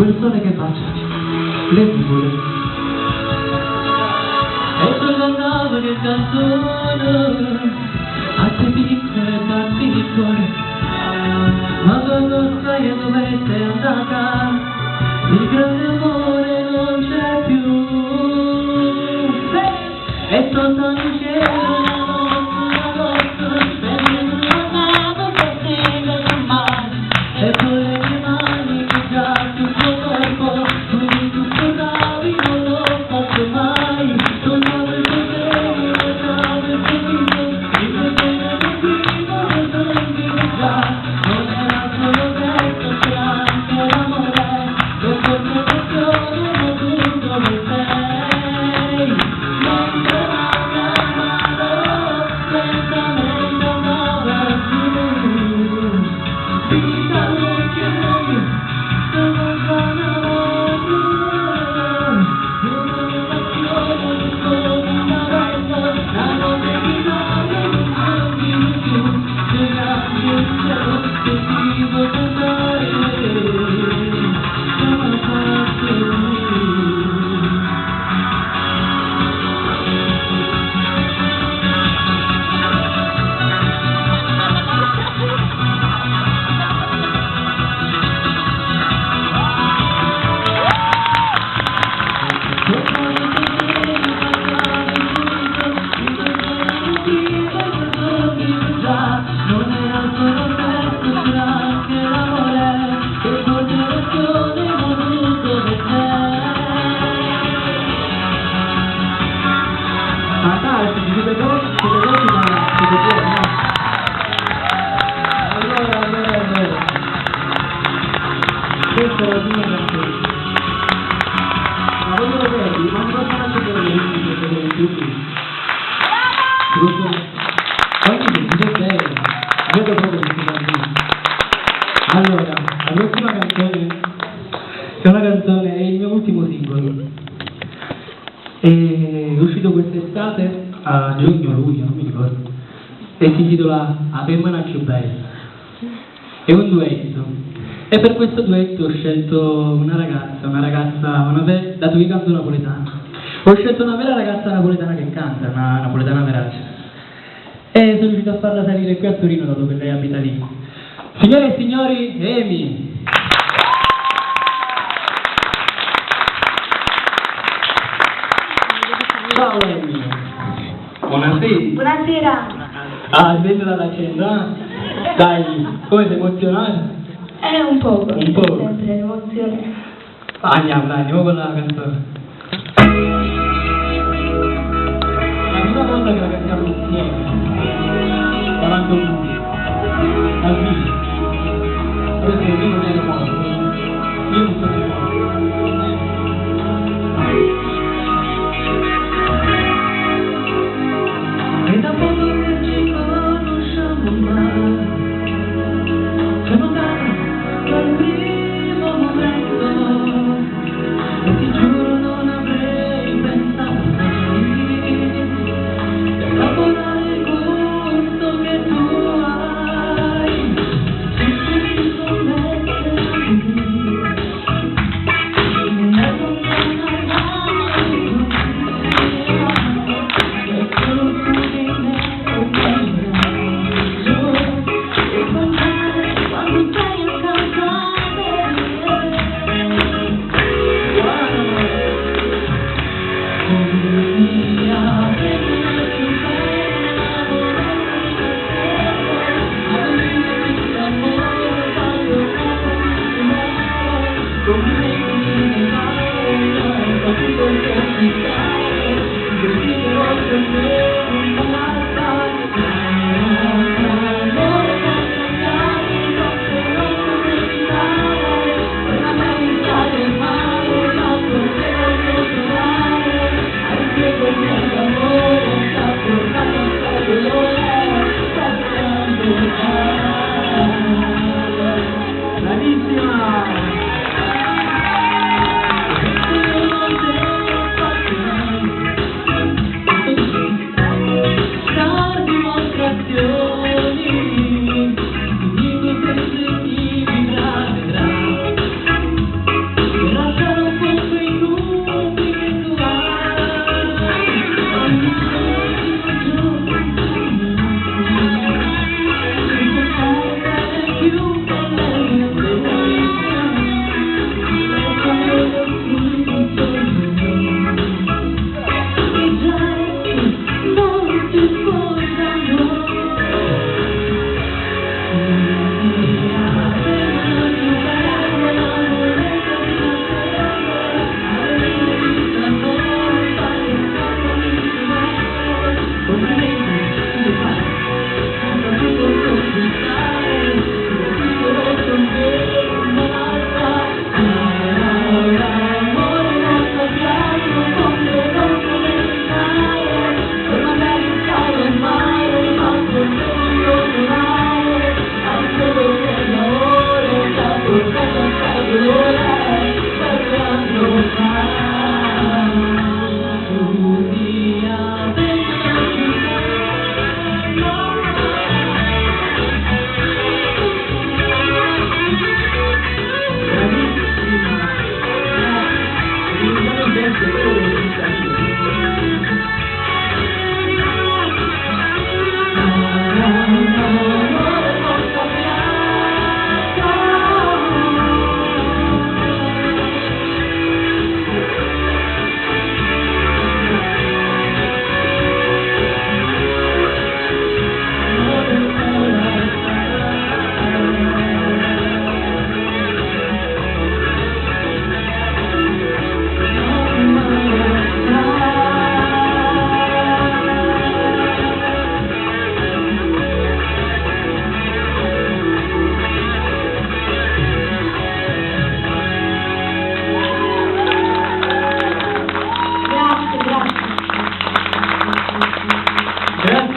quel sole che bacia le nuvole. E tu cantavo che canzone a te piccole parti di cuore, ma quando sai dove sei andata il grande amore non c'è più. E soltanto il cielo e poi le mie mani già sul tuo corpo, quindi tu corravi, non l'ho fatto mai, tornavo il tuo seno, tornavo il tuo viso, il tuo seno di prima, lo sogni già, non era solo questo, c'era anche l'amore, lo porto emozione, ma tu dove sei? Mentre andavo, lentamente andava giù, vita questa è la mia canzone. Ma voglio vedervi, ma non faccio vedere tutti. Oggi si sente bene, vedo proprio che si va. Allora, la prossima canzone è una canzone, è il mio ultimo singolo. È uscito quest'estate, a giugno-luglio, non mi ricordo, e si intitola A femmina più bella. È un duetto. E per questo duetto ho scelto una ragazza, dato che canto napoletano, ho scelto una vera ragazza napoletana che canta, una napoletana verace. E sono riuscito a farla salire qui a Torino, dato che lei abita lì. Signore e signori, Amy! Ciao Amy! Buonasera! Buonasera! Ah, senti l'accento, eh? Dai, come sei emozionato? Un po'. Un po'. Sempre l'emozione. Andiamo con la canzone. La prima volta che la cantiamo insieme, davanti a un al vivo. Questo è il primo telefono. Io non so telefono. E da poco che ci conosciamo mai, c'è notato dal primo momento, e ti giuro non avrei pensato mai di assaporare il gusto che tu hai. Se mi scommettere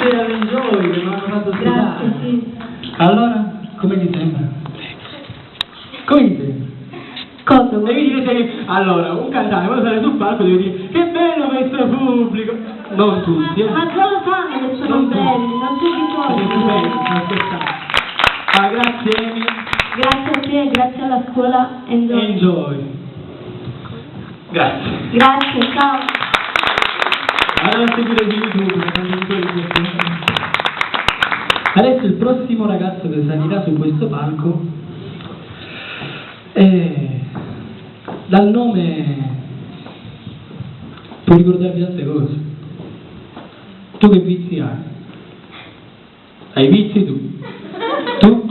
buonasera all'Enjoy che mi hanno fatto Grazie, sudare. sì. Allora, come ti sembra? Come ti sembra? Cosa vuoi? Devi dire che, allora, un cantante quando sale sul palco deve dire che bello questo pubblico. Non tutti, Ma già lo sanno che sono Non tutti. belli, non c'è Perché tu bisogno. pensi, non scherzare. Ah, grazie Amy. Grazie a te e grazie alla scuola Enjoy. Enjoy. Grazie. Grazie, ciao. Allora seguire su YouTube, adesso il prossimo ragazzo che salirà su questo palco è dal nome puoi ricordarvi altre cose. Tu che vizi hai? Hai vizi tu? Tu?